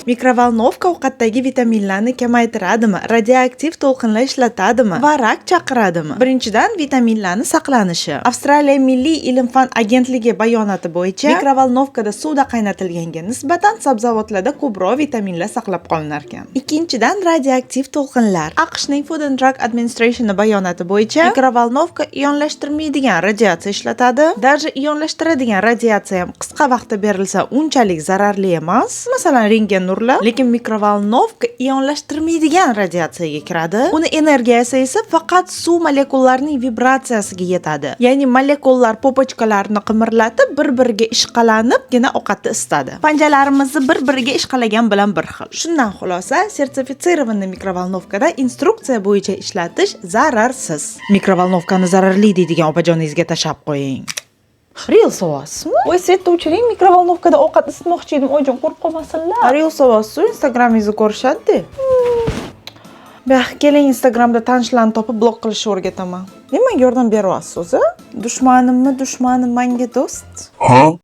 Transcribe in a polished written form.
Mikrovalnovka ovqatdagi vitaminlarni kamaytiradimi, radioaktiv to'lqinlar ishlatadimi va rak chaqiradimi? Birinchidan, vitaminlarni saqlanishi. Avstraliya Milliy ilm-fan agentligi bayonoti bo'yicha, mikrovalnovkada suvda qaynatilganga nisbatan sabzavotlarda ko'proq vitaminlar saqlab qolinar ekan. Ikkinchidan, radioaktiv to'lqinlar. AQShning Food and Drug Administration bayonoti bo'yicha, mikrovalnovka ionlashtirmaydigan radiatsiya ishlatadi. Даже ionlashtiradigan radiatsiya ham qisqa vaqtda berilsa unchalik zararli emas. Masalan, rentgen nurlar, lekin mikrovalnovka ionlashtirmaydigan radiatsiyaga kiradi. Uni energiyasi esa faqat suv molekullarining vibratsiyasiga yetadi. Ya'ni molekulalar popochkalarni qimirlatib, bir-biriga ishqalanibgina ovqatni isitadi. Panjalarimizni bir-biriga ishqalagan bilan bir xil. Shundan xulosa, sertifitsirovanный mikrovalnovkada instruksiya bo'yicha ishlatish zararsiz. Mikrovalnovkani zararli deydigan opajoningizga tashab qo'ying. Reels ovoz-mi? Voy, Svetda o'chiring, mikrovalnovkada ovqat isitmoqchi edim, oyijon qo'rqib qolmasinlar. Reels ovoz-ku Instagramingizni ko'rishadi. Keling, Instagramda tanishlarni topib blok qilishni o'rgataman. Nimaga yordam beryapsiz o'zi? Dushmanimmi dushmanim menga do'st?